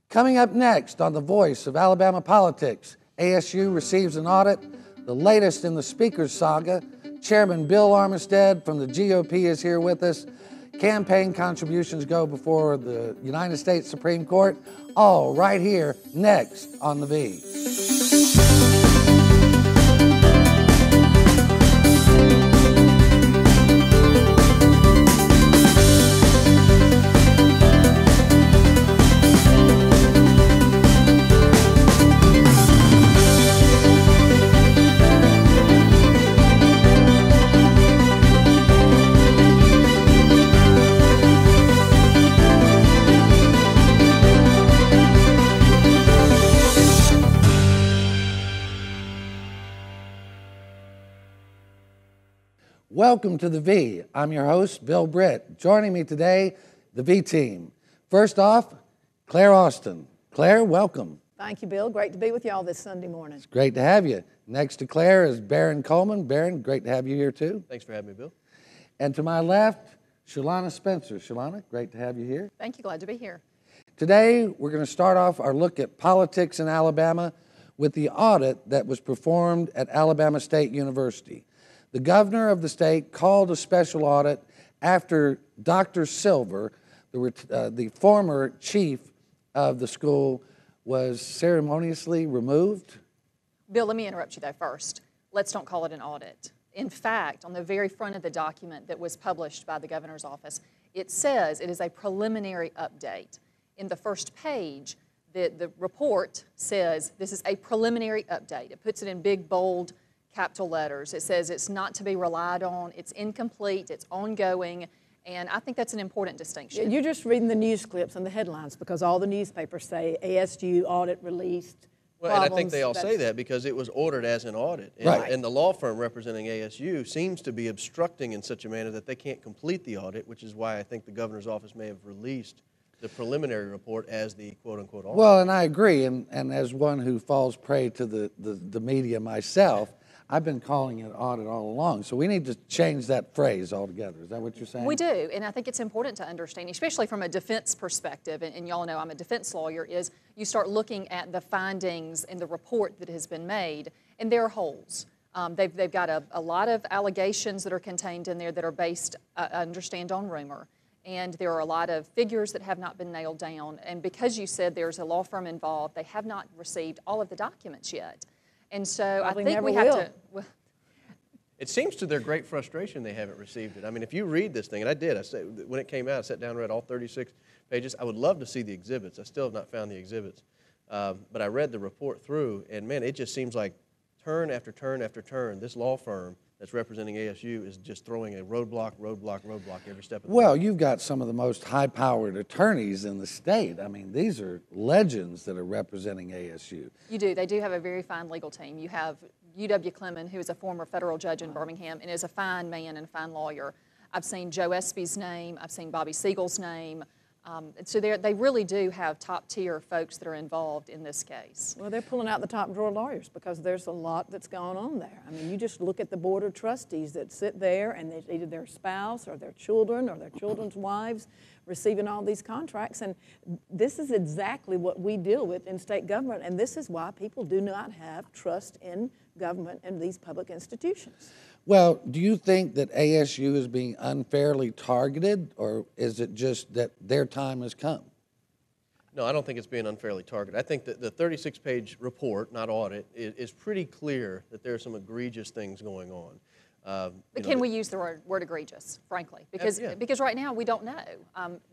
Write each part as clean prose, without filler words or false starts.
Coming up next on The Voice of Alabama Politics, ASU receives an audit, the latest in the Speaker's saga. Chairman Bill Armistead from the GOP is here with us. Campaign contributions go before the United States Supreme Court. All right here, next on The V. Welcome to The V. I'm your host, Bill Britt. Joining me today, the V team. First off, Claire Austin. Claire, welcome. Thank you, Bill. Great to be with y'all this Sunday morning. It's great to have you. Next to Claire is Barron Coleman. Barron, great to have you here too. Thanks for having me, Bill. And to my left, Shalana Spencer. Shalana, great to have you here. Thank you. Glad to be here. Today, we're going to start off our look at politics in Alabama with the audit that was performed at Alabama State University. The governor of the state called a special audit after Dr. Silver, the former chief of the school, was ceremoniously removed. Bill, let me interrupt you there first. Let's don't call it an audit. In fact, on the very front of the document that was published by the governor's office, it says it is a preliminary update. In the first page, the report says this is a preliminary update. It puts it in big, bold, capital letters. It says it's not to be relied on, it's incomplete, it's ongoing, and I think that's an important distinction. You're just reading the news clips and the headlines because all the newspapers say ASU audit released. Well, and I think they all say that because it was ordered as an audit. And, right. And the law firm representing ASU seems to be obstructing in such a manner that they can't complete the audit, which is why I think the governor's office may have released the preliminary report as the quote-unquote audit. Well, and I agree, and as one who falls prey to the media myself, I've been calling it audit all along, so we need to change that phrase altogether. Is that what you're saying? We do, and I think it's important to understand, especially from a defense perspective, and y'all know I'm a defense lawyer, is you start looking at the findings in the report that has been made, and there are holes. They've got a lot of allegations that are contained in there that are based, I understand, on rumor, and there are a lot of figures that have not been nailed down, and because you said there's a law firm involved, they have not received all of the documents yet. And so I think we have to. Well, it seems to their great frustration they haven't received it. I mean, if you read this thing, and I did, when it came out, I sat down and read all 36 pages. I would love to see the exhibits. I still have not found the exhibits. But I read the report through, and man, it just seems like turn after turn after turn, this law firm that's representing ASU is just throwing a roadblock every step of the way. Well, you've got some of the most high-powered attorneys in the state. I mean, these are legends that are representing ASU. you do. They do have a very fine legal team. You have UW Clemon, who is a former federal judge in Birmingham and is a fine man and a fine lawyer. I've seen Joe Espy's name. I've seen Bobby Siegel's name. So they really do have top-tier folks that are involved in this case. Well, they're pulling out the top-drawer lawyers because there's a lot that's gone on there. I mean, you just look at the board of trustees that sit there and it's either their spouse or their children or their children's wives receiving all these contracts, and this is exactly what we deal with in state government, and this is why people do not have trust in government and these public institutions. Well, do you think that ASU is being unfairly targeted, or is it just that their time has come? No, I don't think it's being unfairly targeted. I think that the 36-page report, not audit, is pretty clear that there are some egregious things going on. But can we use the word egregious, frankly? Because right now we don't know.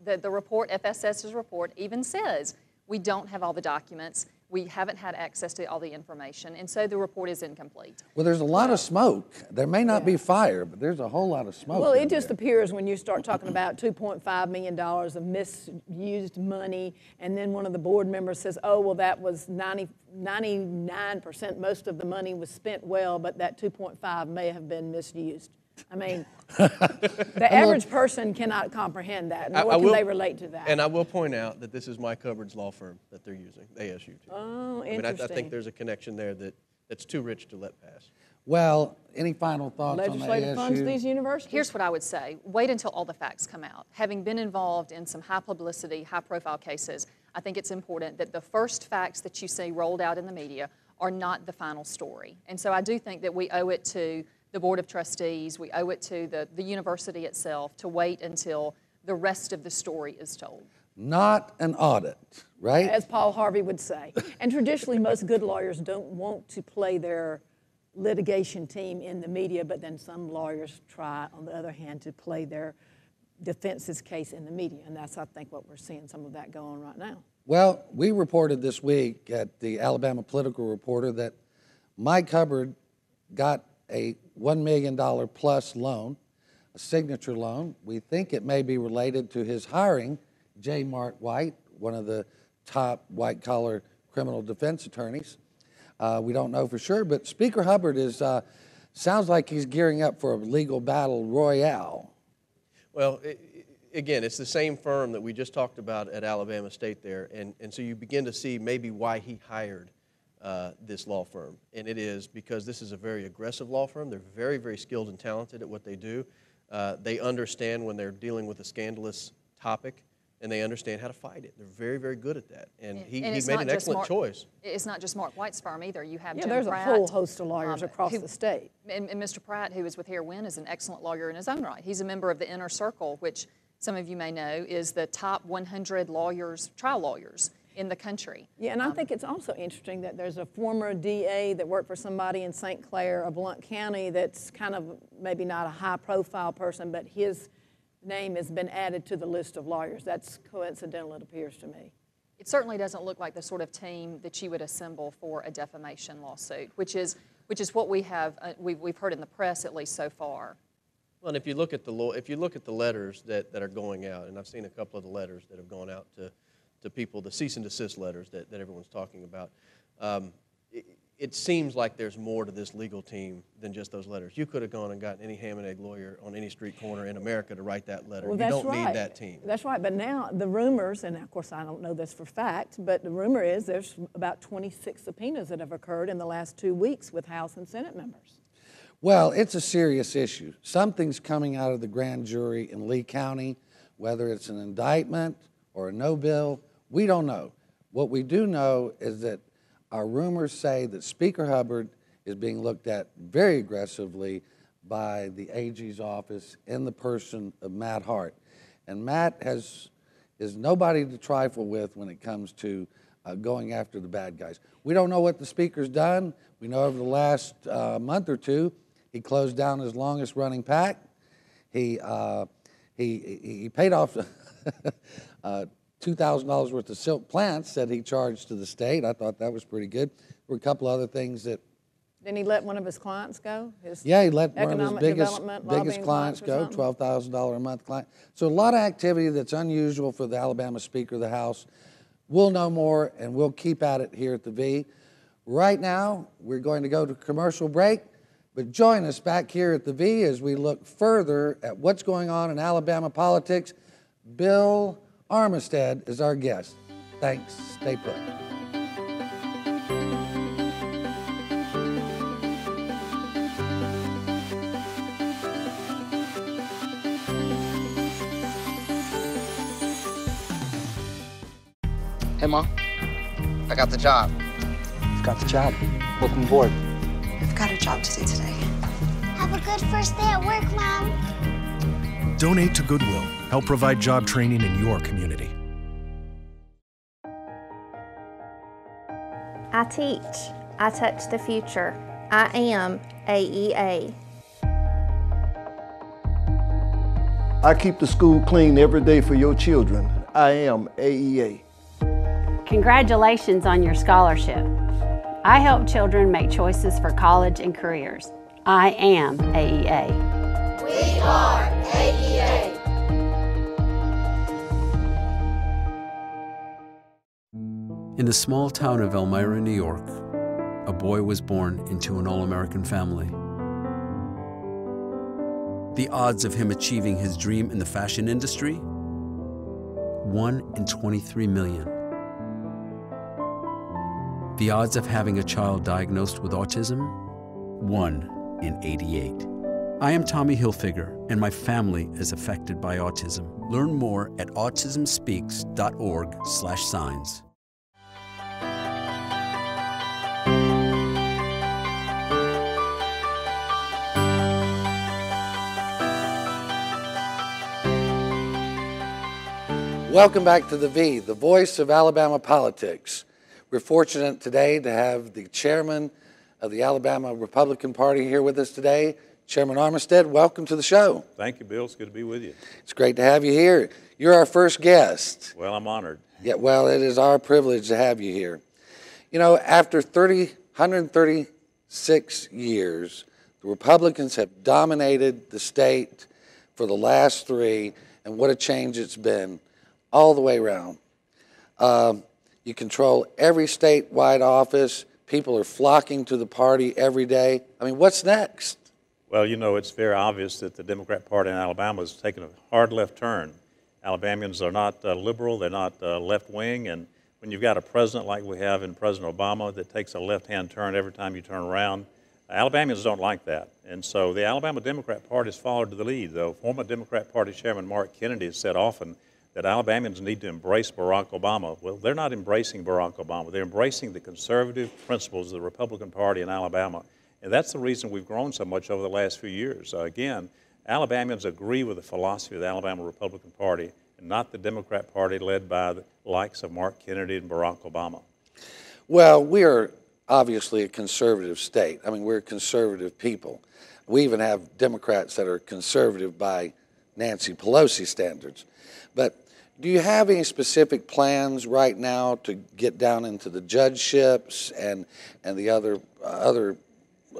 The report, FSS's report, even says we don't have all the documents. We haven't had access to all the information, and so the report is incomplete. Well, there's a lot of smoke. There may not be fire, but there's a whole lot of smoke. Well, it just appears when you start talking about $2.5 million of misused money, and then one of the board members says, oh, well, that was 99%, most of the money was spent well, but that 2.5 may have been misused. I mean, the average person cannot comprehend that, nor can they relate to that. And I will point out that this is Mike Hubbard's law firm that they're using, ASU too. Oh, interesting. I mean, I think there's a connection there that's too rich to let pass. Well, any final thoughts on the Legislative funds ASU? these universities? Here's what I would say. Wait until all the facts come out. Having been involved in some high publicity, high profile cases, I think it's important that the first facts that you see rolled out in the media are not the final story. And so I do think that we owe it to the Board of Trustees, we owe it to the university itself to wait until the rest of the story is told. Not an audit, right? As Paul Harvey would say. And traditionally, most good lawyers don't want to play their litigation team in the media, but then some lawyers try, on the other hand, to play their defense's case in the media. And that's, I think, what we're seeing some of that go on right now. Well, we reported this week at the Alabama Political Reporter that Mike Hubbard got a $1 million plus loan, a signature loan. We think it may be related to his hiring J. Mark White, one of the top white-collar criminal defense attorneys. We don't know for sure, but Speaker Hubbard is sounds like he's gearing up for a legal battle royale. Well, again, it's the same firm that we just talked about at Alabama State there, and so you begin to see maybe why he hired this law firm. And it is because this is a very aggressive law firm. They're very, very skilled and talented at what they do. They understand when they're dealing with a scandalous topic, and they understand how to fight it. They're very, very good at that. And he made an excellent choice. It's not just Mark White's firm either. You have Jim there's Pratt, a whole host of lawyers across the state. And Mr. Pratt, who is with Hare Wynn, is an excellent lawyer in his own right. He's a member of the Inner Circle, which some of you may know is the top 100 lawyers, trial lawyers in the country. Yeah, and I think it's also interesting that there's a former DA that worked for somebody in St. Clair or Blount County that's kind of maybe not a high-profile person, but his name has been added to the list of lawyers. That's coincidental, it appears to me. It certainly doesn't look like the sort of team that you would assemble for a defamation lawsuit, which is what we have we've heard in the press at least so far. Well, and if you look at the letters that are going out, and I've seen a couple of the letters that have gone out to people, the cease and desist letters that everyone's talking about, it seems like there's more to this legal team than just those letters. You could have gone and gotten any ham and egg lawyer on any street corner in America to write that letter. Well, you don't need that team. That's right, but now the rumors, and of course I don't know this for fact, but the rumor is there's about 26 subpoenas that have occurred in the last 2 weeks with House and Senate members. Well, it's a serious issue. Something's coming out of the grand jury in Lee County, whether it's an indictment or a no bill, we don't know. What we do know is that our rumors say that Speaker Hubbard is being looked at very aggressively by the AG's office in the person of Matt Hart. And Matt is nobody to trifle with when it comes to going after the bad guys. We don't know what the Speaker's done. We know over the last month or two, he closed down his longest running PAC. He paid off $2,000 worth of silk plants that he charged to the state. I thought that was pretty good. There were a couple other things that... Didn't he let one of his clients go? Yeah, he let one of his biggest clients go, $12,000 a month client. So a lot of activity that's unusual for the Alabama Speaker of the House. We'll know more, and we'll keep at it here at the V. Right now, we're going to go to commercial break, but join us back here at the V as we look further at what's going on in Alabama politics. Bill Armistead is our guest. Thanks. Stay put. Hey, Mom. I got the job. You've got the job. Welcome aboard. I've got a job to do today. Have a good first day at work, Mom. Donate to Goodwill. Help provide job training in your community. I teach. I touch the future. I am AEA. I keep the school clean every day for your children. I am AEA. Congratulations on your scholarship. I help children make choices for college and careers. I am AEA. We are AEA. In the small town of Elmira, New York, a boy was born into an all-American family. The odds of him achieving his dream in the fashion industry? 1 in 23 million. The odds of having a child diagnosed with autism? 1 in 88. I am Tommy Hilfiger, and my family is affected by autism. Learn more at autismspeaks.org/signs. Welcome back to The V, the voice of Alabama politics. We're fortunate today to have the chairman of the Alabama Republican Party here with us today, Chairman Armistead. Welcome to the show. Thank you, Bill. It's good to be with you. It's great to have you here. You're our first guest. Well, I'm honored. Yeah, well, it is our privilege to have you here. You know, after 136 years, the Republicans have dominated the state for the last 3, and what a change it's been all the way around. You control every statewide office. People are flocking to the party every day. I mean, what's next? Well, you know, it's very obvious that the Democrat Party in Alabama has taken a hard left turn. Alabamians are not liberal, they're not left-wing, and when you've got a president like we have in President Obama that takes a left-hand turn every time you turn around, Alabamians don't like that. And so the Alabama Democrat Party has followed the lead, though. Former Democrat Party Chairman Mark Kennedy has said often that Alabamians need to embrace Barack Obama. Well, they're not embracing Barack Obama. They're embracing the conservative principles of the Republican Party in Alabama. And that's the reason we've grown so much over the last few years. Again, Alabamians agree with the philosophy of the Alabama Republican Party and not the Democrat Party led by the likes of Mark Kennedy and Barack Obama. Well, we are obviously a conservative state. I mean, we're conservative people. We even have Democrats that are conservative by Nancy Pelosi standards. But do you have any specific plans right now to get down into the judgeships and the other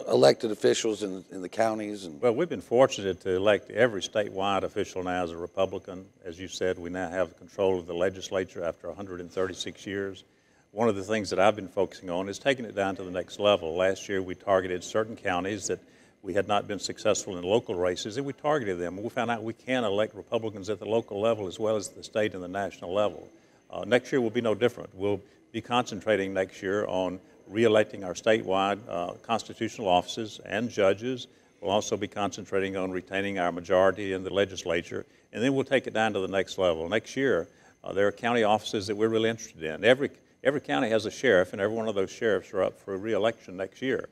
elected officials in the counties? Well, we've been fortunate to elect every statewide official now as a Republican. As you said, we now have control of the legislature after 136 years. One of the things that I've been focusing on is taking it down to the next level. Last year we targeted certain counties that we had not been successful in local races, and we targeted them. We found out we can elect Republicans at the local level as well as the state and the national level. Next year will be no different. We'll be concentrating next year on re-electing our statewide constitutional offices and judges. We'll also be concentrating on retaining our majority in the legislature, and then we'll take it down to the next level. Next year, there are county offices that we're really interested in. Every county has a sheriff, and every one of those sheriffs are up for re-election next year.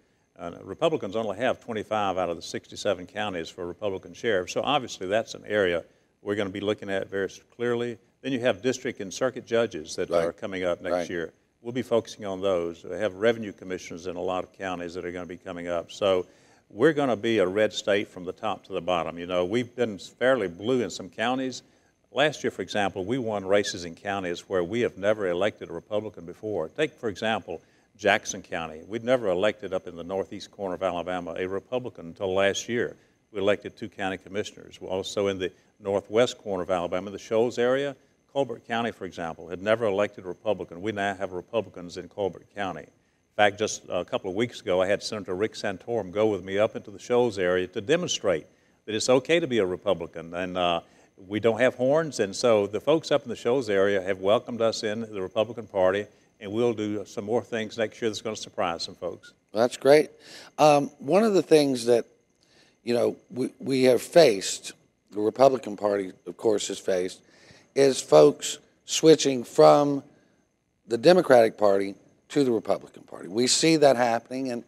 Republicans only have 25 out of the 67 counties for Republican sheriffs, so obviously that's an area we're going to be looking at very clearly. Then you have district and circuit judges that are coming up next year. We'll be focusing on those. We have revenue commissioners in a lot of counties that are going to be coming up. So we're going to be a red state from the top to the bottom. You know, we've been fairly blue in some counties. Last year, for example, we won races in counties where we have never elected a Republican before. Take, for example, Jackson County. We'd never elected up in the northeast corner of Alabama a Republican until last year. We elected 2 county commissioners. We're also in the northwest corner of Alabama, the Shoals area. Colbert County, for example, had never elected a Republican. We now have Republicans in Colbert County. In fact, just a couple of weeks ago, I had Senator Rick Santorum go with me up into the Shoals area to demonstrate that it's okay to be a Republican. And we don't have horns, and so the folks up in the Shoals area have welcomed us in the Republican Party, and we'll do some more things next year that's going to surprise some folks. Well, that's great. One of the things that, you know, we have faced, the Republican Party, of course, has faced, is folks switching from the Democratic Party to the Republican Party. We see that happening,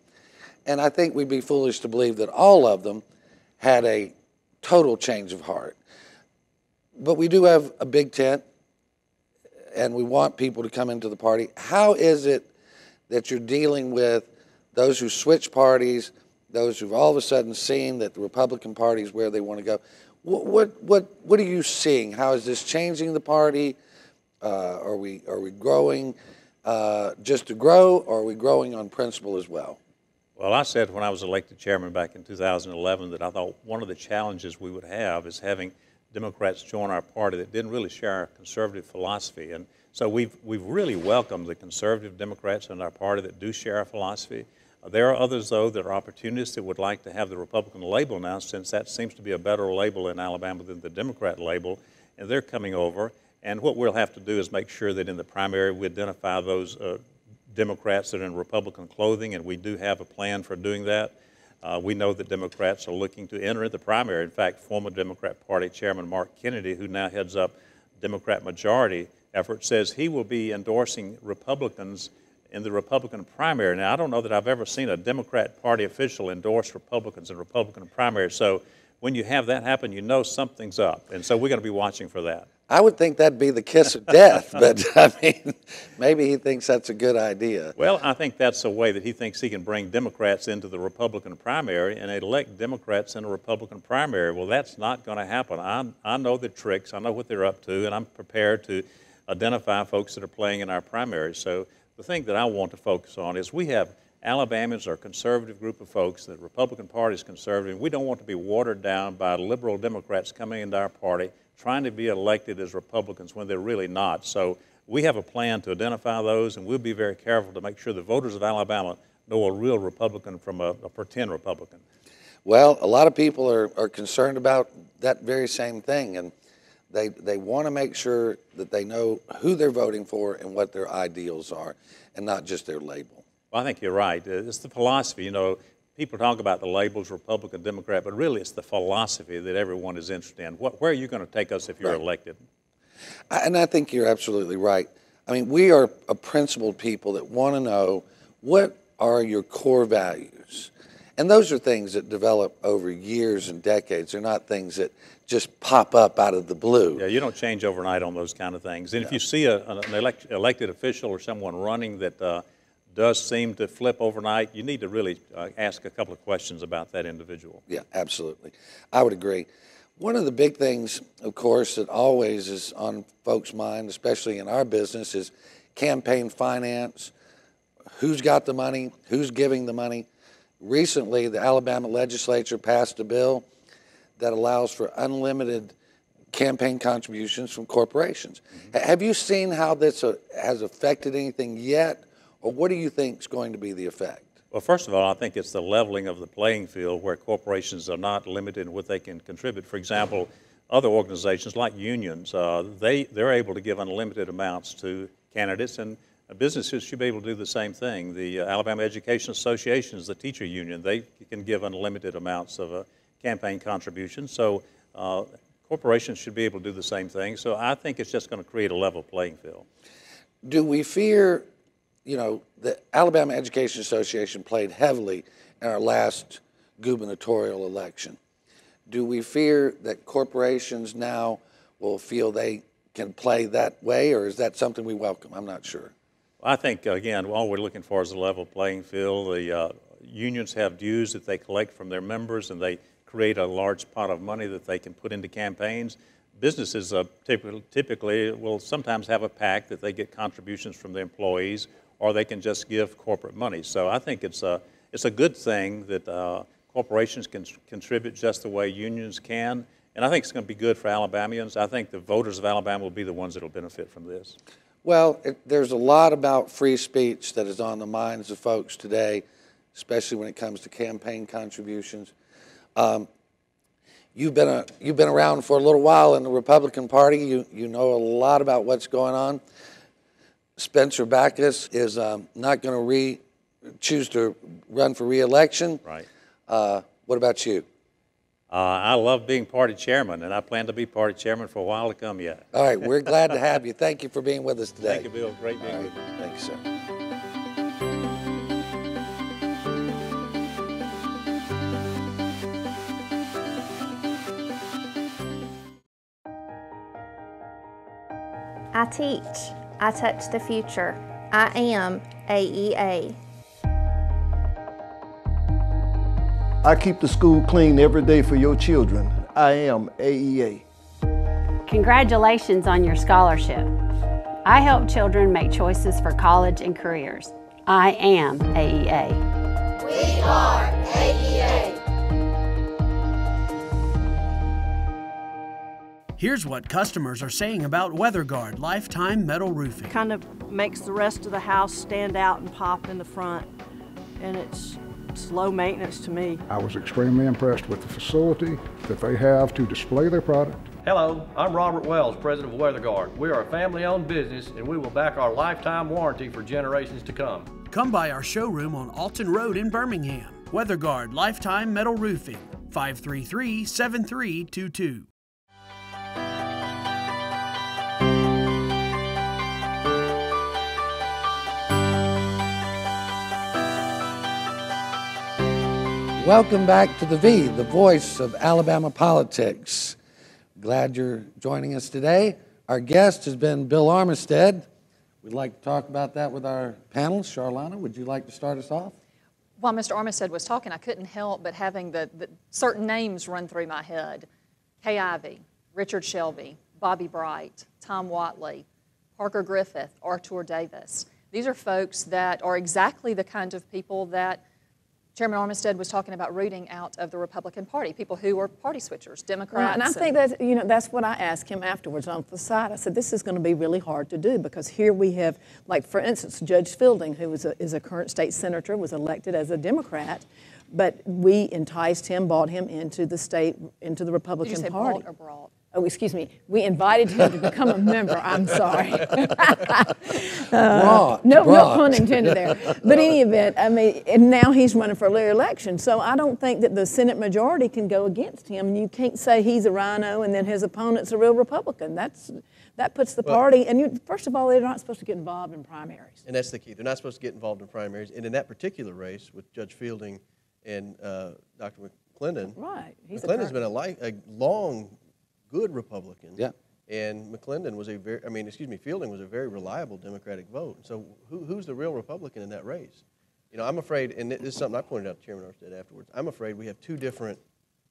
and I think we'd be foolish to believe that all of them had a total change of heart. But we do have a big tent, and we want people to come into the party. How is it that you're dealing with those who switch parties, those who've all of a sudden seen that the Republican Party is where they want to go? What are you seeing? How is this changing the party? Are we growing just to grow, or are we growing on principle as well? Well, I said when I was elected chairman back in 2011 that I thought one of the challenges we would have is having Democrats join our party that didn't really share our conservative philosophy. And so we've really welcomed the conservative Democrats in our party that do share our philosophy. There are others, though, that are opportunists that would like to have the Republican label now, since that seems to be a better label in Alabama than the Democrat label, and they're coming over. And what we'll have to do is make sure that in the primary we identify those Democrats that are in Republican clothing, and we do have a plan for doing that. We know that Democrats are looking to enter the primary. In fact, former Democrat Party Chairman Mark Kennedy, who now heads up Democrat majority effort, says he will be endorsing Republicans in the Republican primary. Now, I don't know that I've ever seen a Democrat Party official endorse Republicans in Republican primary. So when you have that happen, you know something's up. And so we're going to be watching for that. I would think that'd be the kiss of death, but I mean, maybe he thinks that's a good idea. Well, I think that's a way that he thinks he can bring Democrats into the Republican primary and elect Democrats in a Republican primary. Well, that's not going to happen. I know the tricks. I know what they're up to, and I'm prepared to identify folks that are playing in our primaries. So the thing that I want to focus on is we have Alabamians are a conservative group of folks. The Republican Party is conservative. We don't want to be watered down by liberal Democrats coming into our party trying to be elected as Republicans when they're really not. So we have a plan to identify those, and we'll be very careful to make sure the voters of Alabama know a real Republican from a pretend Republican. Well, a lot of people are concerned about that very same thing, and they want to make sure that they know who they're voting for and what their ideals are, and not just their label. Well, I think you're right. It's the philosophy. You know, people talk about the labels, Republican, Democrat, but really it's the philosophy that everyone is interested in. Where are you going to take us if you're elected? And I think you're absolutely right. I mean, we are a principled people that want to know what are your core values. And those are things that develop over years and decades. They're not things that just pop up out of the blue. Yeah, you don't change overnight on those kind of things. And if you see an elected official or someone running that does seem to flip overnight, you need to really ask a couple of questions about that individual. Yeah, absolutely. I would agree. One of the big things, of course, that always is on folks' mind, especially in our business, is campaign finance. Who's got the money? Who's giving the money? Recently, the Alabama legislature passed a bill that allows for unlimited campaign contributions from corporations. Mm-hmm. Have you seen how this has affected anything yet? Or what do you think is going to be the effect? Well, first of all, I think it's the leveling of the playing field where corporations are not limited in what they can contribute. For example, other organizations like unions, they're able to give unlimited amounts to candidates, and businesses should be able to do the same thing. The Alabama Education Association is the teacher union. They can give unlimited amounts of campaign contributions. So corporations should be able to do the same thing. So I think it's just going to create a level playing field. Do we fear, you know, the Alabama Education Association played heavily in our last gubernatorial election. Do we fear that corporations now will feel they can play that way, or is that something we welcome? I'm not sure. I think, again, all we're looking for is a level playing field. The unions have dues that they collect from their members, and they create a large pot of money that they can put into campaigns. Businesses typically will sometimes have a PAC that they get contributions from their employees, or they can just give corporate money. So I think it's a good thing that corporations can contribute just the way unions can, and I think it's going to be good for Alabamians. I think the voters of Alabama will be the ones that will benefit from this. Well, there's a lot about free speech that is on the minds of folks today, especially when it comes to campaign contributions. You've been around for a little while in the Republican Party. You know a lot about what's going on. Spencer Backus is not going to choose to run for re-election. Right. What about you? I love being party chairman, and I plan to be party chairman for a while to come yet. All right, we're glad to have you. Thank you for being with us today. Thank you, Bill. Great being with you. Thank you, sir. I teach. I touch the future. I am AEA. I keep the school clean every day for your children. I am AEA. Congratulations on your scholarship. I help children make choices for college and careers. I am AEA. We are AEA. Here's what customers are saying about WeatherGuard Lifetime Metal Roofing. Kind of makes the rest of the house stand out and pop in the front, and it's low maintenance to me. I was extremely impressed with the facility that they have to display their product. Hello, I'm Robert Wells, president of WeatherGuard. We are a family-owned business, and we will back our lifetime warranty for generations to come. Come by our showroom on Alton Road in Birmingham. WeatherGuard Lifetime Metal Roofing, 533-7322. Welcome back to the V, the voice of Alabama politics. Glad you're joining us today. Our guest has been Bill Armistead. We'd like to talk about that with our panelists. Charlana, would you like to start us off? While Mr. Armistead was talking, I couldn't help but having the certain names run through my head. Kay Ivey, Richard Shelby, Bobby Bright, Tom Watley, Parker Griffith, Artur Davis. These are folks that are exactly the kind of people that Chairman Armistead was talking about rooting out of the Republican Party, people who are party switchers, Democrats. Right, and I think that, you know, that's what I asked him afterwards on the side. I said, this is going to be really hard to do because here we have, like, for instance, Judge Fielding, who is a current state senator, was elected as a Democrat, but we enticed him, brought him into the Republican Did you say Party. brought or brought? Oh, excuse me. We invited him to become a member. I'm sorry. Brought. No pun intended there. But in any event, I mean, and now he's running for election. So I don't think that the Senate majority can go against him. You can't say he's a rhino and then his opponent's a real Republican. That puts the party, and first of all, they're not supposed to get involved in primaries. And that's the key. They're not supposed to get involved in primaries. And in that particular race with Judge Fielding and Dr. McClendon, right. McClendon's been a long, good Republican. Yeah. And McClendon was Fielding was a very reliable Democratic vote. So who's the real Republican in that race? You know, I'm afraid, and this is something I pointed out to Chairman Armistead afterwards, I'm afraid we have two different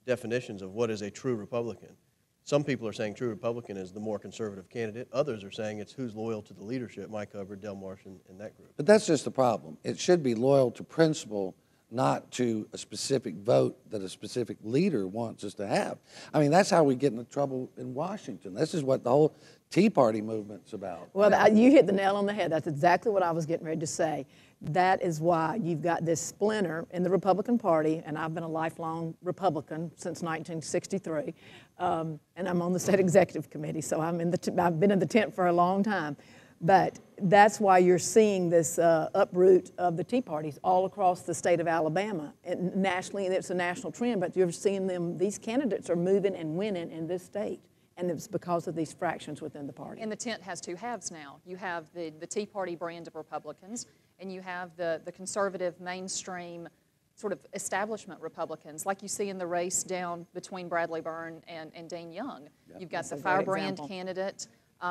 definitions of what is a true Republican. Some people are saying true Republican is the more conservative candidate. Others are saying it's who's loyal to the leadership, Mike Hubbard, Del Martian, and that group. But that's just the problem. It should be loyal to principle, not to a specific vote that a specific leader wants us to have. I mean, that's how we get into trouble in Washington. This is what the whole Tea Party movement's about. Well, you hit the nail on the head. That's exactly what I was getting ready to say. That is why you've got this splinter in the Republican Party, and I've been a lifelong Republican since 1963, and I'm on the state executive committee, so I've been in the tent for a long time. But that's why you're seeing this uproot of the Tea Parties all across the state of Alabama. And nationally, it's a national trend, but you're seeing these candidates are moving and winning in this state. And it's because of these fractions within the party. And the tent has two halves now. You have the Tea Party brand of Republicans, and you have the conservative mainstream sort of establishment Republicans, like you see in the race down between Bradley Byrne and Dean Young. Yep, you've got the firebrand candidate,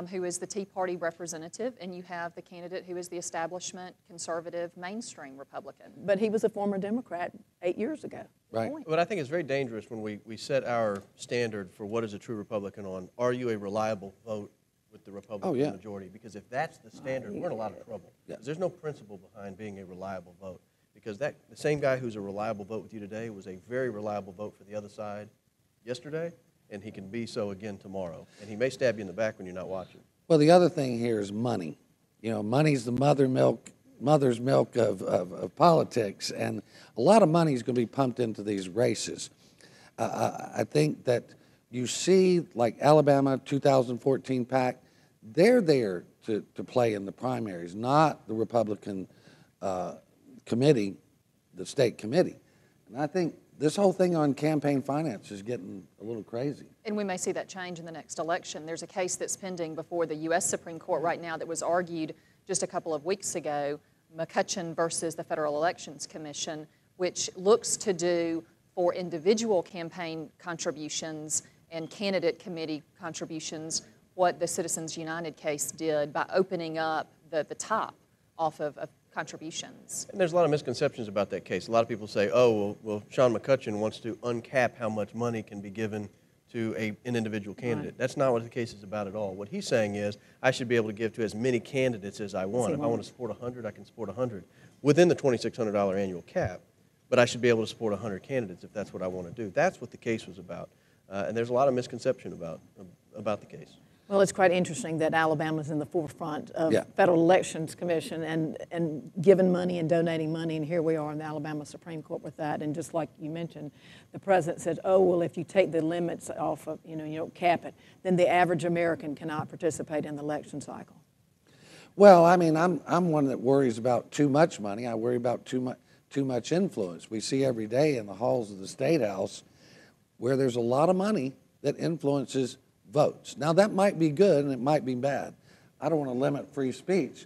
who is the Tea Party representative, and you have the candidate who is the establishment, conservative, mainstream Republican. But he was a former Democrat 8 years ago. Right. But I think it's very dangerous when we set our standard for what is a true Republican on, are you a reliable vote with the Republican majority? Because if that's the standard, we're in a lot of trouble. Yeah. There's no principle behind being a reliable vote. Because the same guy who's a reliable vote with you today was a very reliable vote for the other side yesterday, and he can be so again tomorrow. And he may stab you in the back when you're not watching. Well, the other thing here is money. You know, money's the mother's milk of politics, and a lot of money is going to be pumped into these races. I think that you see, like Alabama 2014 PAC, they're there to play in the primaries, not the Republican committee, the state committee. And I think this whole thing on campaign finance is getting a little crazy. And we may see that change in the next election. There's a case that's pending before the U.S. Supreme Court right now that was argued just a couple of weeks ago, McCutcheon versus the Federal Elections Commission, which looks to do for individual campaign contributions and candidate committee contributions what the Citizens United case did by opening up the top off of contributions. And there's a lot of misconceptions about that case. A lot of people say, oh, well Sean McCutcheon wants to uncap how much money can be given to an individual candidate. Right. That's not what the case is about at all. What he's saying is, I should be able to give to as many candidates as I want. If I want to support 100, I can support 100 within the $2,600 annual cap, but I should be able to support 100 candidates if that's what I want to do. That's what the case was about. And there's a lot of misconception about the case. Well, it's quite interesting that Alabama's in the forefront of Federal Elections Commission and giving money and donating money, and here we are in the Alabama Supreme Court with that. And just like you mentioned, the president said, oh, well, if you take the limits off of, you don't cap it, then the average American cannot participate in the election cycle. Well, I mean, I'm one that worries about too much money. I worry about too too much influence. We see every day in the halls of the State House where there's a lot of money that influences votes. Now, that might be good and it might be bad. I don't want to limit free speech,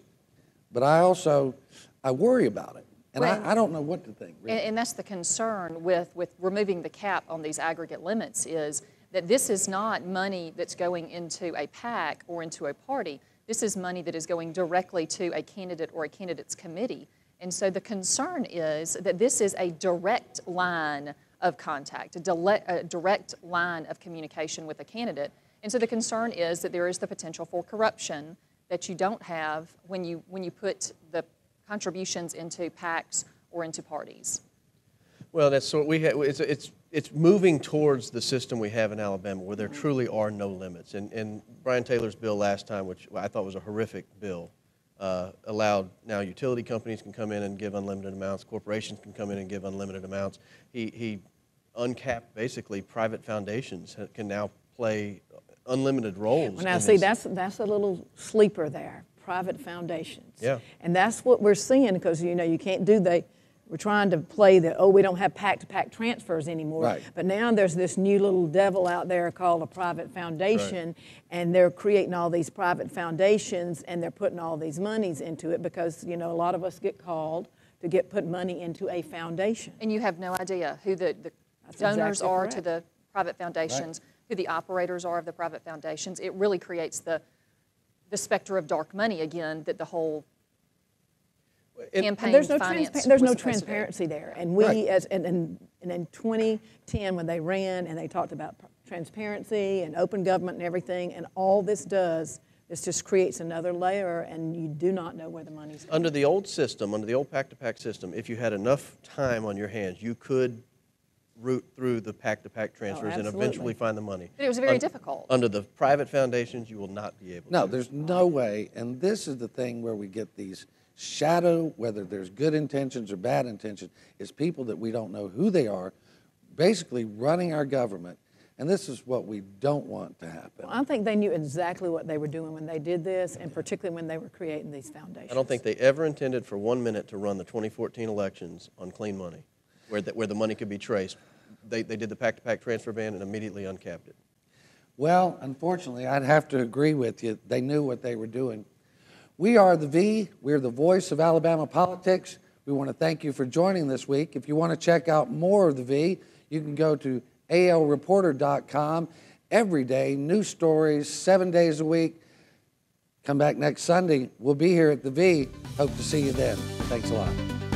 but I worry about it. And I don't know what to think, really. And that's the concern with removing the cap on these aggregate limits, is that this is not money that's going into a PAC or into a party. This is money that is going directly to a candidate or a candidate's committee. And so the concern is that this is a direct line of contact, a direct line of communication with a candidate. And so the concern is that there is the potential for corruption that you don't have when you put the contributions into PACs or into parties. Well, that's what we have. It's moving towards the system we have in Alabama, where there truly are no limits. And Brian Taylor's bill last time, which I thought was a horrific bill, allowed now utility companies can come in and give unlimited amounts, corporations can come in and give unlimited amounts. He uncapped basically private foundations can now play unlimited roles. Well, now see, that's a little sleeper there, private foundations. Yeah. And that's what we're seeing, because you can't do we're trying to play we don't have PAC-to-PAC transfers anymore. Right. But now there's this new little devil out there called a private foundation, right. And they're creating all these private foundations, and they're putting all these monies into it because, a lot of us get called to put money into a foundation. And you have no idea who the donors are to the private foundations, right. Who the operators are of the private foundations. It really creates the specter of dark money again that the whole campaign there's no transparency there. And we, right. and in 2010, when they ran and they talked about transparency and open government and everything, and all this does is just creates another layer, and you do not know where the money's going. Under the old system, under the old PAC-to-PAC system, if you had enough time on your hands, you could route through the PAC-to-PAC transfers and eventually find the money. But it was very difficult. Under the private foundations, you will not be able to. No, there's no way, and this is the thing where we get these shadow, whether there's good intentions or bad intentions, is people that we don't know who they are, basically running our government, and this is what we don't want to happen. Well, I think they knew exactly what they were doing when they did this, and particularly when they were creating these foundations. I don't think they ever intended for 1 minute to run the 2014 elections on clean money, where the money could be traced. They did the PAC-to-PAC transfer ban and immediately uncapped it. Well, unfortunately, I'd have to agree with you. They knew what they were doing. We are the V. We're the voice of Alabama politics. We want to thank you for joining this week. If you want to check out more of the V, you can go to alreporter.com. Every day, new stories, 7 days a week. Come back next Sunday. We'll be here at the V. Hope to see you then. Thanks a lot.